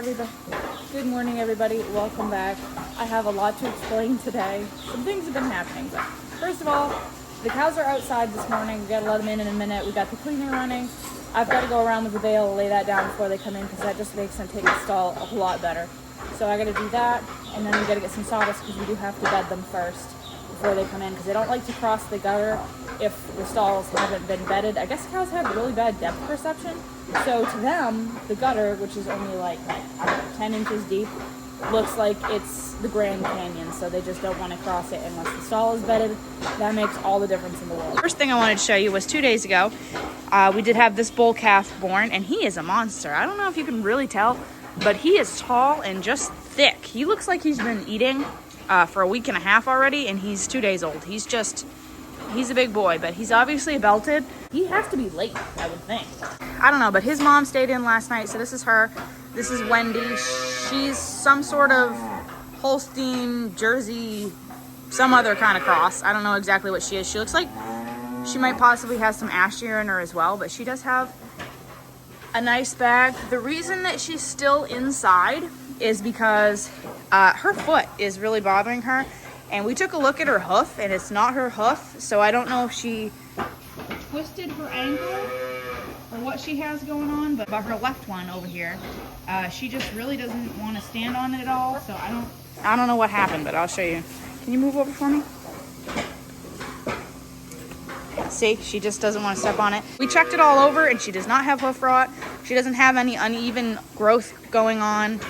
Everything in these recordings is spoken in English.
everybody. Good morning, everybody. Welcome back. I have a lot to explain today. Some things have been happening, but first of all, the cows are outside this morning. We gotta let them in a minute. We got the cleaner running. I've got to go around with the bale, lay that down before they come in, because that just makes them take the stall a lot better. So I gotta do that, and then we gotta get some sawdust because we do have to bed them first before they come in, because they don't like to cross the gutter if the stalls haven't been bedded. I guess cows have really bad depth perception, so to them, the gutter, which is only like I don't know, 10 inches deep, looks like it's the Grand Canyon, so they just don't want to cross it unless the stall is bedded. That makes all the difference in the world. First thing I wanted to show you was 2 days ago, we did have this bull calf born, and he is a monster. I don't know if you can really tell, but he is tall and just thick. He looks like he's been eating for a week and a half already, and he's 2 days old. He's a big boy, but he's obviously belted. He has to be late, I would think. I don't know, but his mom stayed in last night, so this is her. This is Wendy. She's some sort of Holstein, Jersey, some other kind of cross. I don't know exactly what she is. She looks like she might possibly have some Ayrshire in her as well, but she does have a nice bag. The reason that she's still inside is because her foot is really bothering her, and we took a look at her hoof, and it's not her hoof, so I don't know if she twisted her ankle or what she has going on, but her left one over here, she just really doesn't want to stand on it at all, so I don't know what happened, but I'll show you. Can you move over for me? See, she just doesn't want to step on it. We checked it all over, and she does not have hoof rot. She doesn't have any uneven growth going on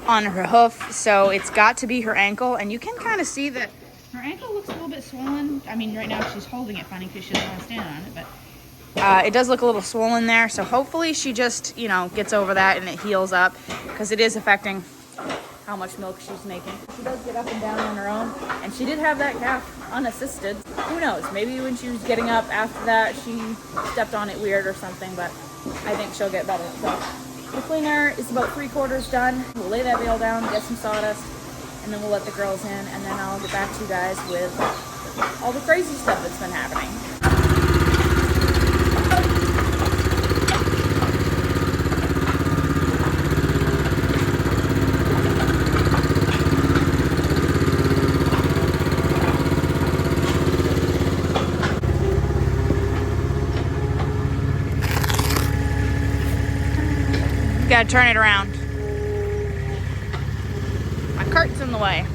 her hoof, so it's got to be her ankle, and you can kind of see that her ankle looks a little bit swollen. I mean, right now she's holding it funny because she doesn't want to stand on it, but it does look a little swollen there, so hopefully she just, gets over that and it heals up, because it is affecting how much milk she's making. She does get up and down on her own, and she did have that calf unassisted. Who knows, maybe when she was getting up after that she stepped on it weird or something, but I think she'll get better. So the cleaner is about 3/4 done. We'll lay that bale down, get some sawdust, and then we'll let the girls in, and then I'll get back to you guys with all the crazy stuff that's been happening. Gotta turn it around. My cart's in the way.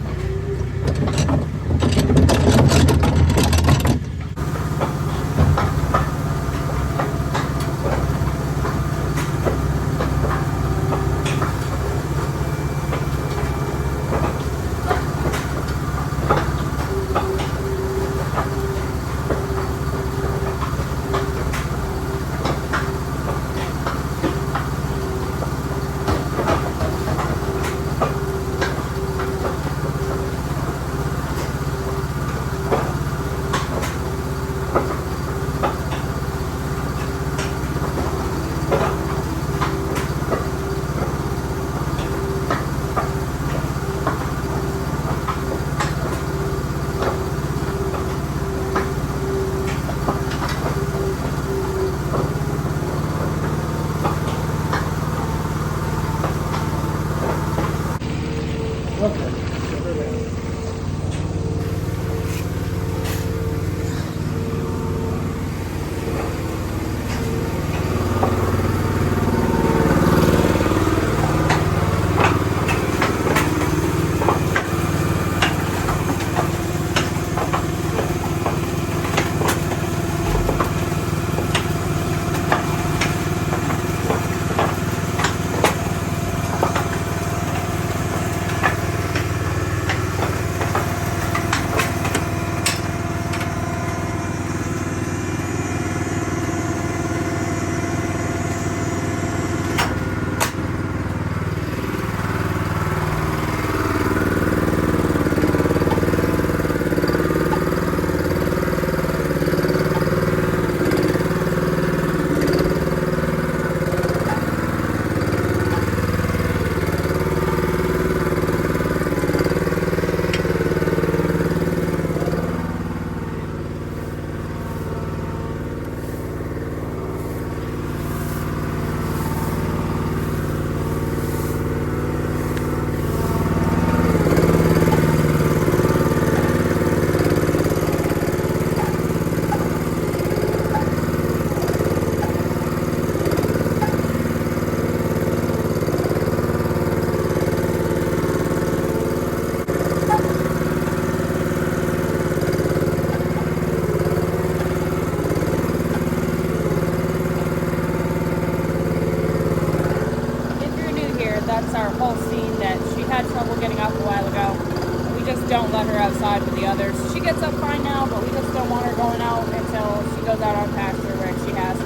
gets up fine now, but we just don't want her going out until she goes out on pasture where she has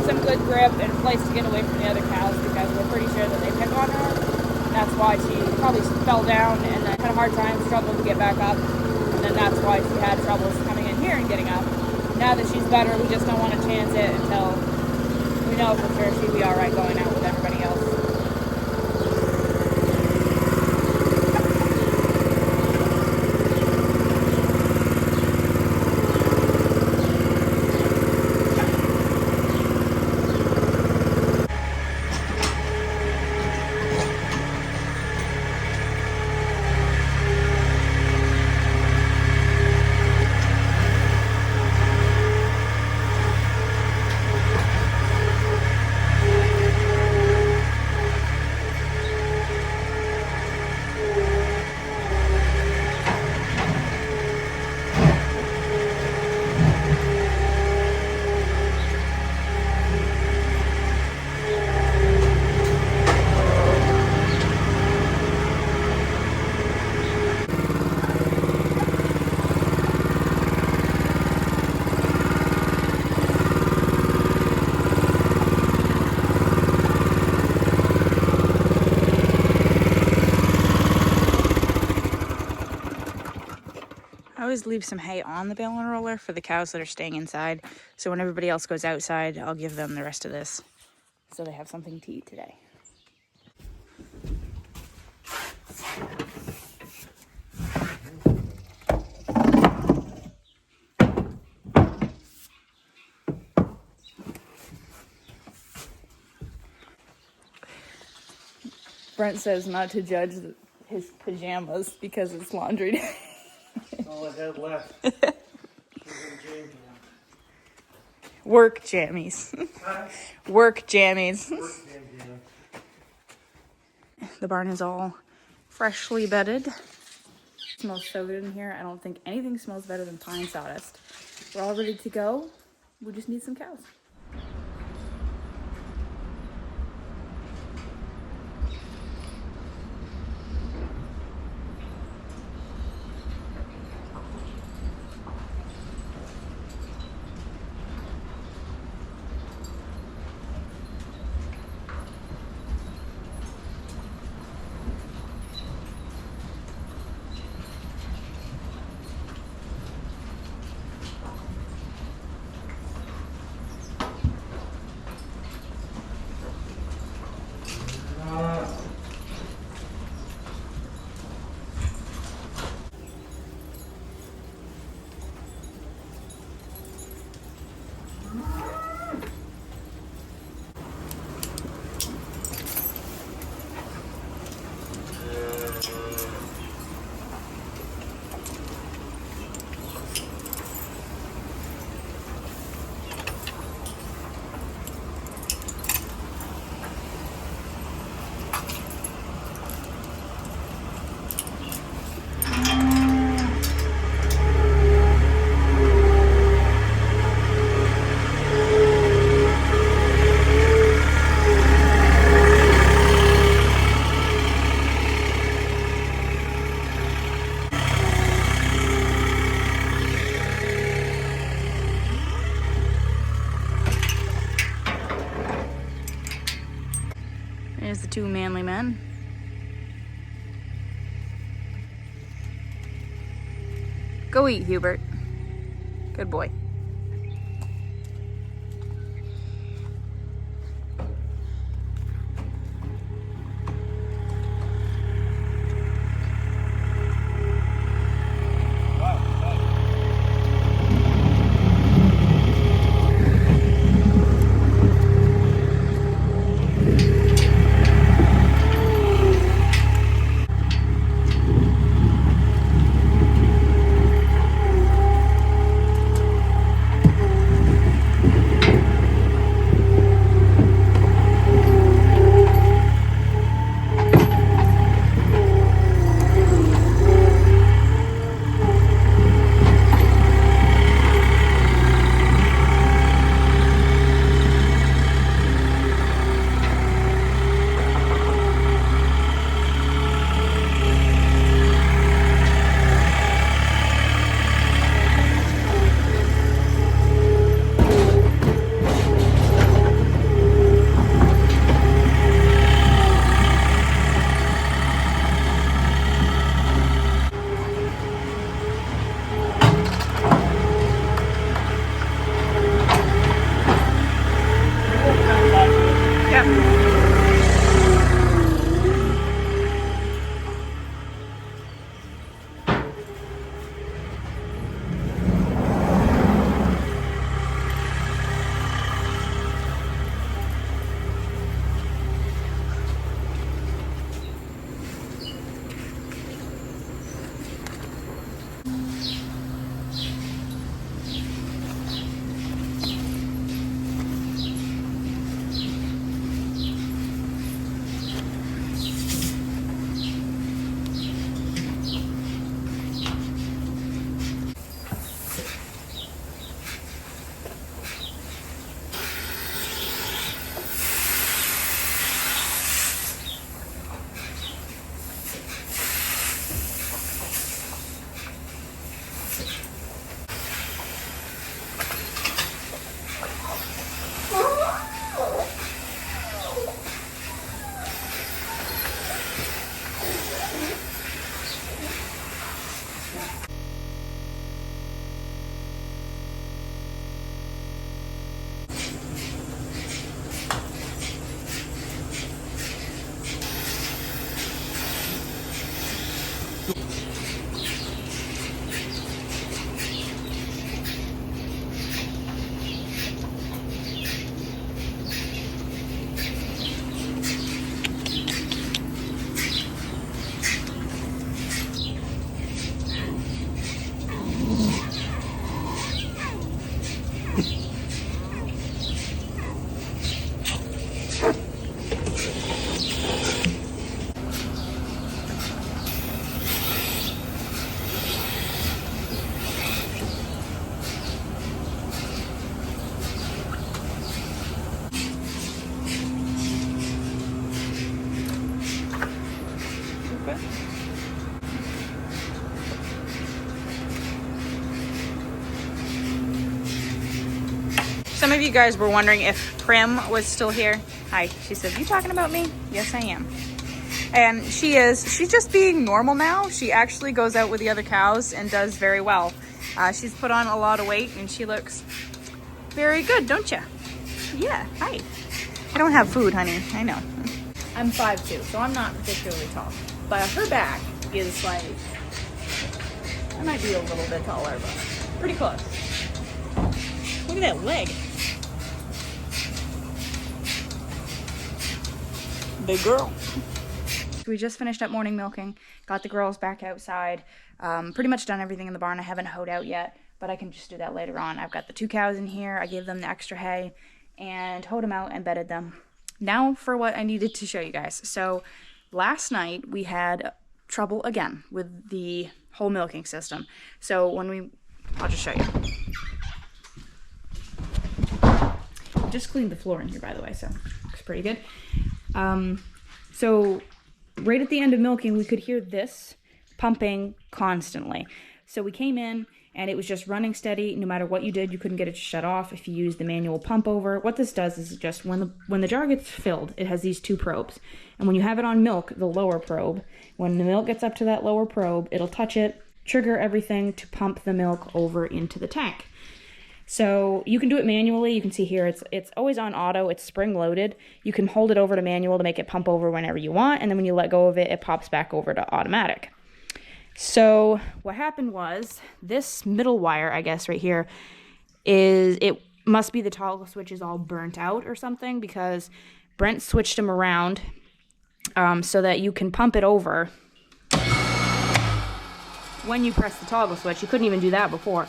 some good grip and a place to get away from the other cows, because we're pretty sure that they pick on her. That's why she probably fell down and then had a hard time, struggled to get back up, and then that's why she had troubles coming in here and getting up. Now that she's better, we just don't want to chance it until we know for sure she'd be all right going out with everybody else. I always leave some hay on the bale and roller for the cows that are staying inside. So when everybody else goes outside, I'll give them the rest of this so they have something to eat today. Brent says not to judge his pajamas because it's laundry day. All I had left. Work jammies. Work jammies. The barn is all freshly bedded. It smells so good in here. I don't think anything smells better than pine sawdust. We're all ready to go. We just need some cows. There's the two manly men. Go eat, Hubert. Good boy. Some of you guys were wondering if Prim was still here. Hi, she said, "You talking about me?" Yes, I am. And she is. She's just being normal now. She actually goes out with the other cows and does very well. She's put on a lot of weight and she looks very good, don't you? Yeah, hi. I don't have food, honey. I know. I'm 5'2", so I'm not particularly tall. But her back is like, I might be a little bit taller, but pretty close. Look at that leg. Big girl. We just finished up morning milking, got the girls back outside, pretty much done everything in the barn. I haven't hoed out yet, but I can just do that later on. I've got the 2 cows in here. I gave them the extra hay and hoed them out and bedded them. Now for what I needed to show you guys. So last night we had trouble again with the whole milking system. So I'll just show you. Just cleaned the floor in here, by the way, so looks pretty good. So right at the end of milking, we could hear this pumping constantly. So we came in and it was just running steady. No matter what you did, you couldn't get it to shut off if you used the manual pump over. What this does is just when the jar gets filled, it has these 2 probes. And when you have it on milk, the lower probe, when the milk gets up to that lower probe, it'll touch it, trigger everything to pump the milk over into the tank. So you can do it manually. You can see here it's always on auto. It's spring loaded. You can hold it over to manual to make it pump over whenever you want, and then when you let go of it, it pops back over to automatic. So what happened was this middle wire, I guess right here, it must be the toggle switch is all burnt out or something, because Brent switched them around so that you can pump it over when you press the toggle switch. You couldn't even do that before.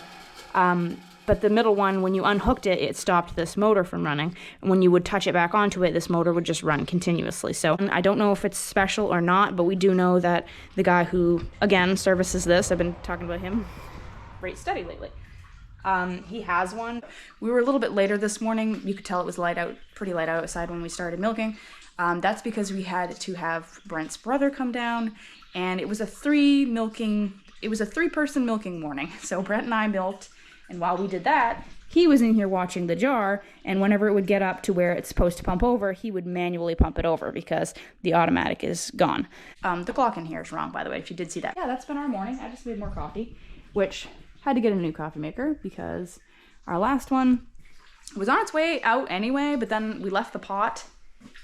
But the middle one, when you unhooked it, it stopped this motor from running. And when you would touch it back onto it, this motor would just run continuously. So I don't know if it's special or not, but we do know that the guy who, again, services this, I've been talking about him very steady lately. He has one. We were a little bit later this morning. You could tell it was pretty light outside when we started milking. That's because we had to have Brent's brother come down, and it was a 3-person milking morning. So Brent and I milked. And while we did that, he was in here watching the jar, and whenever it would get up to where it's supposed to pump over, he would manually pump it over because the automatic is gone. The clock in here is wrong, by the way, if you did see that. Yeah, that's been our morning. I just made more coffee, which had to get a new coffee maker because our last one was on its way out anyway, but then we left the pot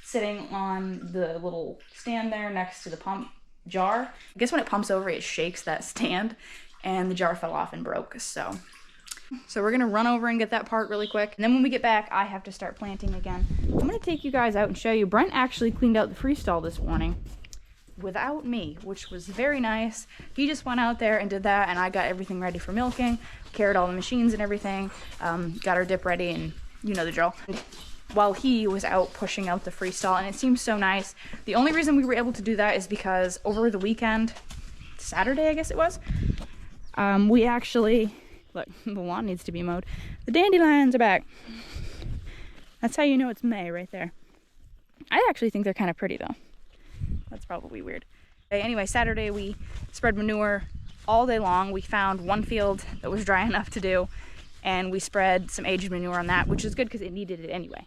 sitting on the little stand there next to the pump jar. I guess when it pumps over, it shakes that stand, and the jar fell off and broke, so we're gonna run over and get that part really quick. And then when we get back, I have to start planting again. I'm gonna take you guys out and show you. Brent actually cleaned out the freestall this morning without me, which was very nice. He just went out there and did that, and I got everything ready for milking, carried all the machines and everything, got our dip ready, and you know the drill. While he was out pushing out the freestall, and it seems so nice. The only reason we were able to do that is because over the weekend, Saturday I guess it was, we actually, look, the lawn needs to be mowed. The dandelions are back. That's how you know it's May right there. I actually think they're kind of pretty though. That's probably weird. Anyway, Saturday we spread manure all day long. We found one field that was dry enough to do, and we spread some aged manure on that, which is good because it needed it anyway.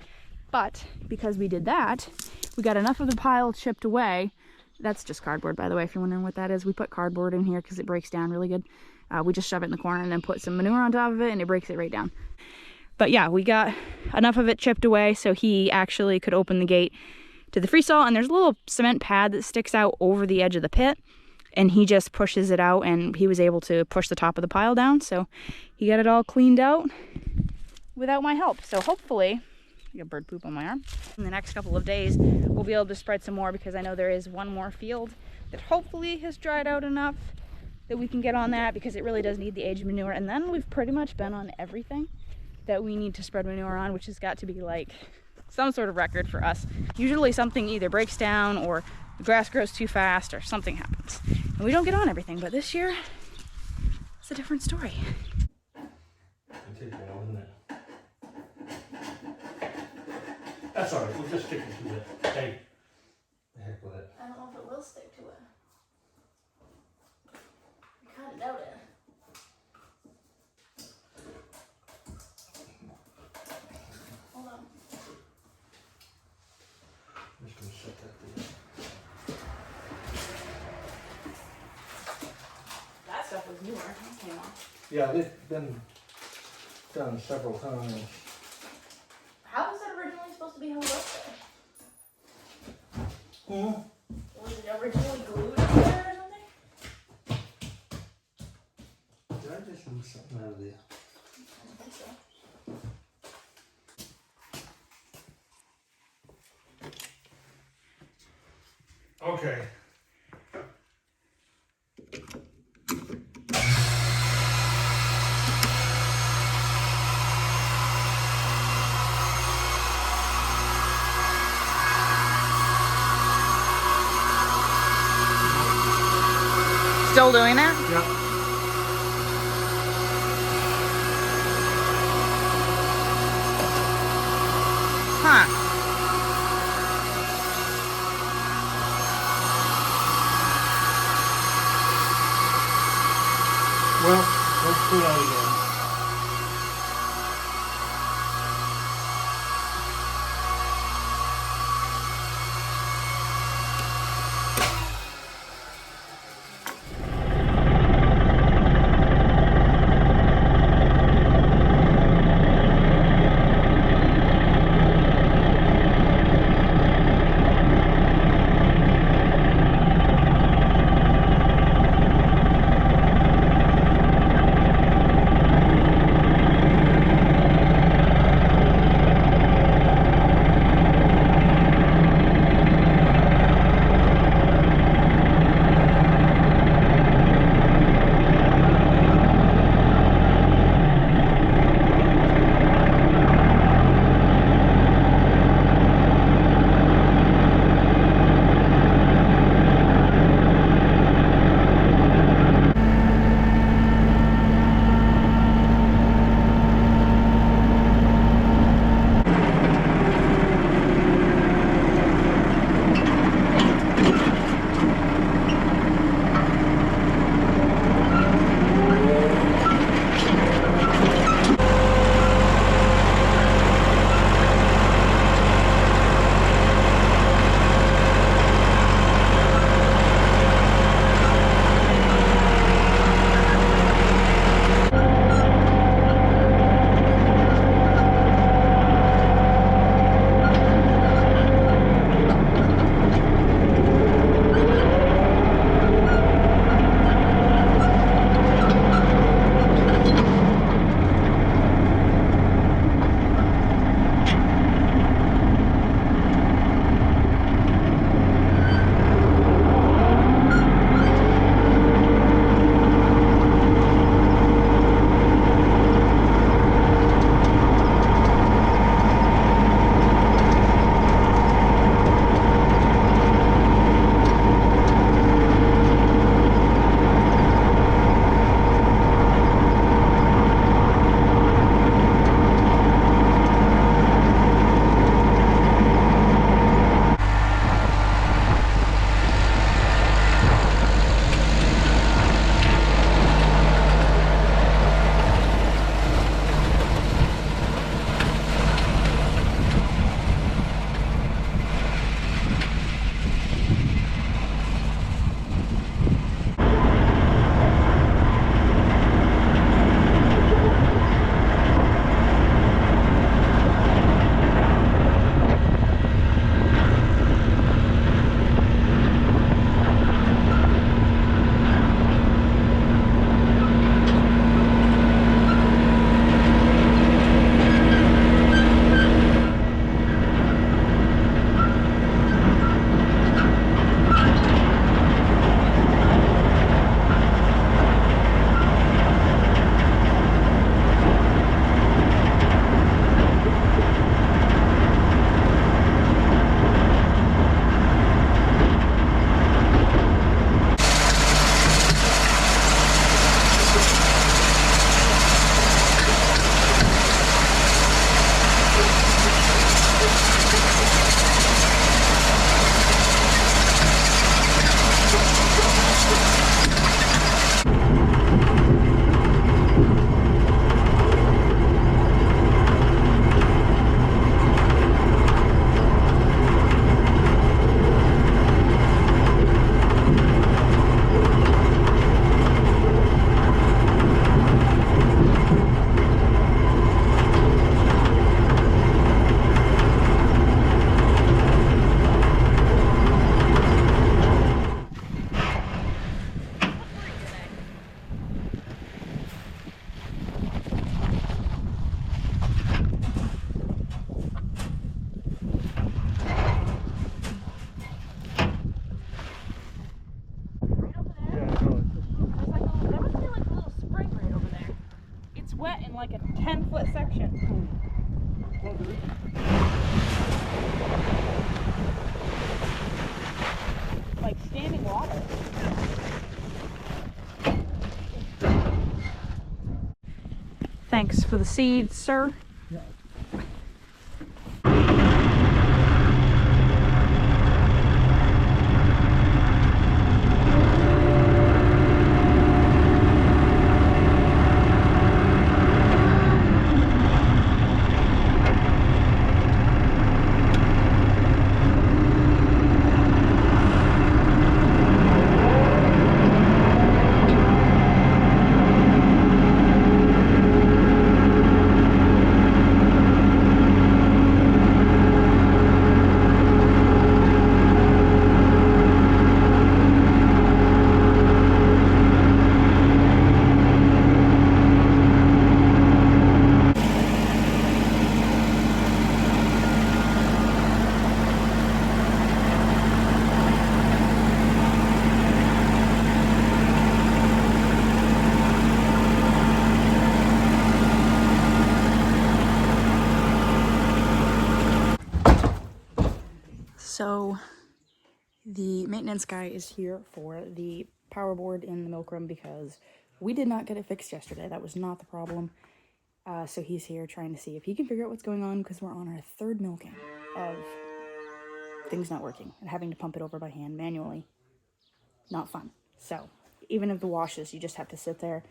But because we did that, we got enough of the pile chipped away. That's just cardboard, by the way, if you're wondering what that is. We put cardboard in here because it breaks down really good. We just shove it in the corner and then put some manure on top of it, and it breaks it right down. But yeah, we got enough of it chipped away so he actually could open the gate to the freestall, and there's a little cement pad that sticks out over the edge of the pit, and he just pushes it out, and he was able to push the top of the pile down, so he got it all cleaned out without my help. So hopefully, I got bird poop on my arm, in the next couple of days we'll be able to spread some more, because I know there is one more field that hopefully has dried out enough that we can get on that, because it really does need the aged manure. And then we've pretty much been on everything that we need to spread manure on, which has got to be like some sort of record for us. Usually something either breaks down or the grass grows too fast or something happens, and we don't get on everything. But this year it's a different story. That's all right, we'll just stick it to it. Hey, the heck with it. I don't know if it will stick to it. I kind of doubt it. Okay, Mom. Yeah, they've been done several times. How was it originally supposed to be held up there? Hmm? Was it originally glued up there or something? Did I just move something out of there? I don't think so. Okay. Still doing it? Yep. Huh. Well, let's do that again. like a 10-foot section. Like standing water. Thanks for the seeds, sir. Yeah. So the maintenance guy is here for the power board in the milk room because we did not get it fixed yesterday. That was not the problem. So he's here trying to see if he can figure out what's going on because we're on our third milking of things not working and having to pump it over by hand manually. Not fun. So even if the washes, you just have to sit there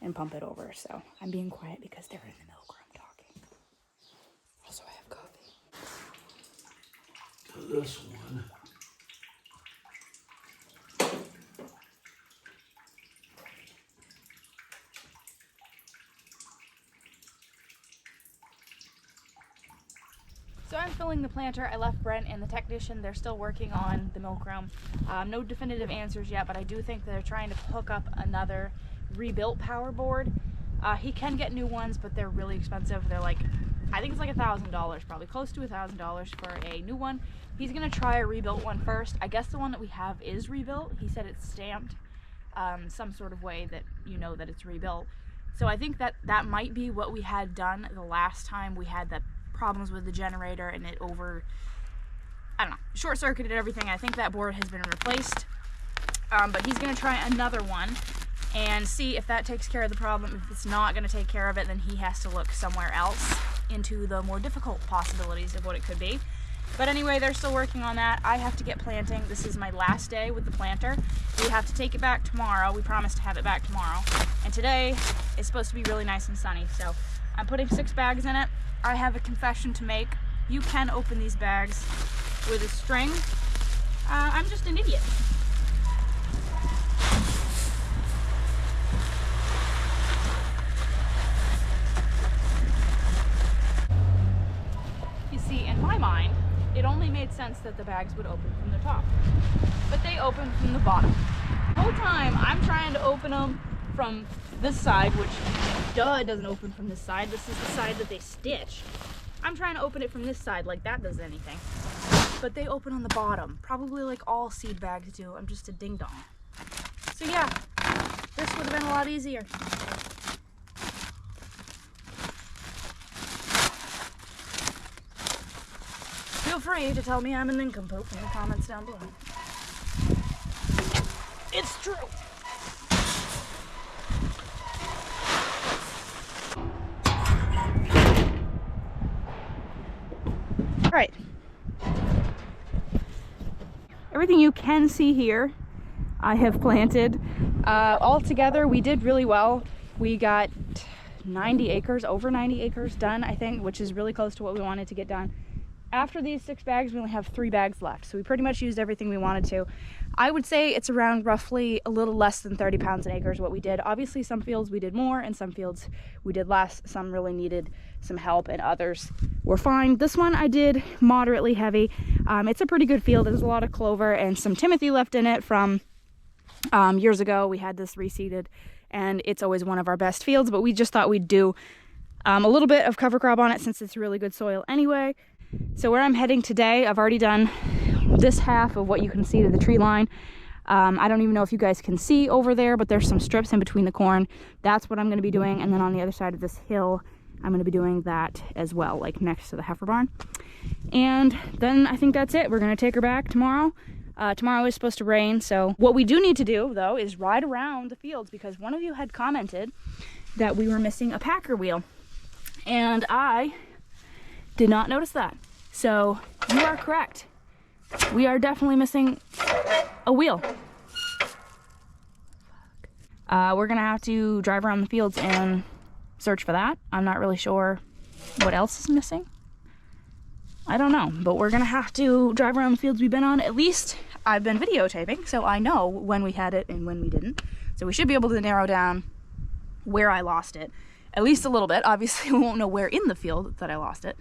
and pump it over. So I'm being quiet because they're in the milk room talking. Also, I have coffee. This one. So I'm filling the planter. I left Brent and the technician. They're still working on the milk room. No definitive answers yet, but I do think they're trying to hook up another rebuilt power board. He can get new ones, but they're really expensive. They're like, I think it's like $1,000, probably close to $1,000 for a new one. He's gonna try a rebuilt one first. I guess the one that we have is rebuilt. He said it's stamped some sort of way that you know that it's rebuilt. So I think that might be what we had done the last time we had the problems with the generator and it short-circuited everything. I think that board has been replaced, but he's gonna try another one and see if that takes care of the problem. If it's not gonna take care of it, then he has to look somewhere else into the more difficult possibilities of what it could be. But anyway, they're still working on that. I have to get planting. This is my last day with the planter. We have to take it back tomorrow. We promised to have it back tomorrow. And today is supposed to be really nice and sunny. So I'm putting 6 bags in it. I have a confession to make. You can open these bags with a string. I'm just an idiot. You see, in my mind, it only made sense that the bags would open from the top, but they open from the bottom. The whole time I'm trying to open them from this side, which it doesn't open from this side. This is the side that they stitch. I'm trying to open it from this side like that does anything, but they open on the bottom, probably like all seed bags do. I'm just a ding dong. So yeah, this would have been a lot easier. Feel free to tell me I'm an nincompoop in the comments down below. It's true. All right. Everything you can see here, I have planted. All together, we did really well. We got 90 acres, over 90 acres done, I think, which is really close to what we wanted to get done. After these 6 bags, we only have 3 bags left. So we pretty much used everything we wanted to. I would say it's around roughly a little less than 30 pounds an acre is what we did. Obviously, some fields we did more and some fields we did less. Some really needed some help and others were fine. This one I did moderately heavy. It's a pretty good field. There's a lot of clover and some timothy left in it from years ago. We had this reseeded and it's always one of our best fields, but we just thought we'd do a little bit of cover crop on it since it's really good soil anyway. So where I'm heading today, I've already done this half of what you can see to the tree line. I don't even know if you guys can see over there, but there's some strips in between the corn. That's what I'm going to be doing. And then on the other side of this hill, I'm going to be doing that as well, like next to the heifer barn. And then I think that's it. We're going to take her back tomorrow. Tomorrow is supposed to rain, so what we do need to do, though, is ride around the fields, because one of you had commented that we were missing a packer wheel. And I did not notice that. So you are correct. We are definitely missing a wheel. We're gonna have to drive around the fields and search for that. I'm not really sure what else is missing. I don't know, but we're gonna have to drive around the fields we've been on. At least I've been videotaping, so I know when we had it and when we didn't. So we should be able to narrow down where I lost it, at least a little bit. Obviously, we won't know where in the field that I lost it,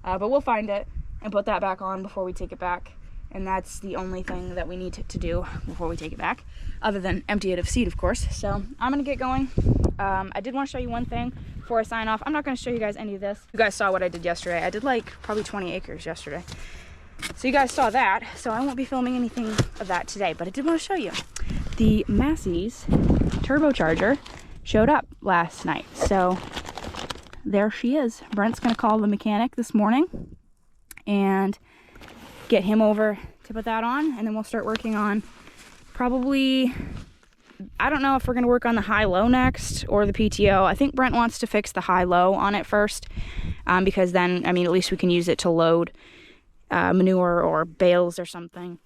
but we'll find it and put that back on before we take it back. And that's the only thing that we need to do before we take it back, other than empty it of seed, of course. So I'm gonna get going. I did want to show you one thing before I sign off. I'm not gonna show you guys any of this. You guys saw what I did yesterday. I did like probably 20 acres yesterday. So you guys saw that, so I won't be filming anything of that today, but I did want to show you. The Massey's turbocharger showed up last night, so there she is. Brent's gonna call the mechanic this morning and get him over to put that on, and then we'll start working on probably, I don't know if we're gonna work on the high-low next or the PTO. I think Brent wants to fix the high-low on it first, because then, I mean, at least we can use it to load manure or bales or something,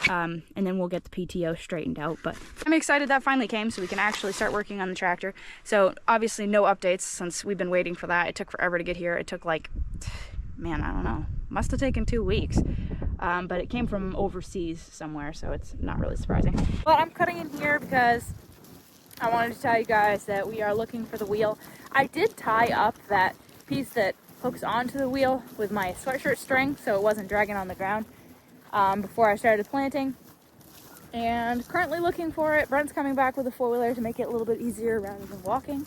and then we'll get the PTO straightened out. But I'm excited that finally came, so we can actually start working on the tractor. So obviously no updates since we've been waiting for that. It took forever to get here. It took like, man, I don't know, must have taken 2 weeks, but it came from overseas somewhere, so it's not really surprising. But I'm cutting in here because I wanted to tell you guys that we are looking for the wheel. I did tie up that piece that hooks onto the wheel with my sweatshirt string so it wasn't dragging on the ground before I started planting, and currently looking for it. Brent's coming back with a four-wheeler to make it a little bit easier rather than walking.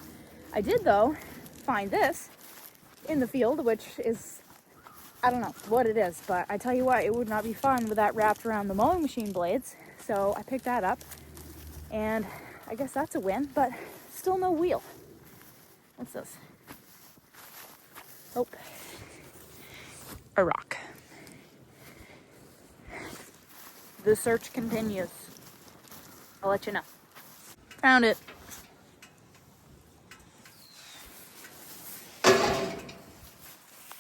I did, though, find this in the field, which is, I don't know what it is, but I tell you what, it would not be fun with that wrapped around the mowing machine blades. So I picked that up, and I guess that's a win, but still no wheel. What's this? Oh, a rock. The search continues. I'll let you know. Found it.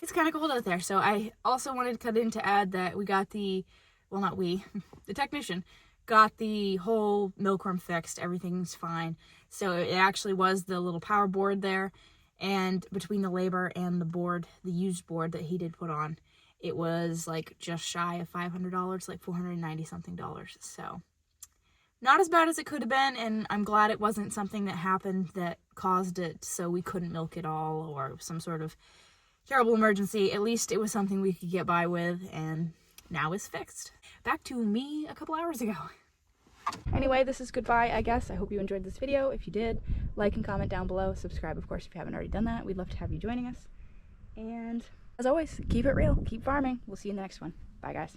It's kind of cold out there, so I also wanted to cut in to add that we got the, well, not we, the technician got the whole milkworm fixed. Everything's fine. So it actually was the little power board there, and between the labor and the board, the used board that he did put on, it was like just shy of $500, like $490 something. So not as bad as it could have been, and I'm glad it wasn't something that happened that caused it so we couldn't milk it all, or some sort of terrible emergency. At least it was something we could get by with, and now it's fixed. Back to me a couple hours ago. Anyway, this is goodbye, I guess. I hope you enjoyed this video. If you did, like and comment down below. Subscribe, of course, if you haven't already done that. We'd love to have you joining us. And as always, keep it real, keep farming. We'll see you in the next one. Bye, guys.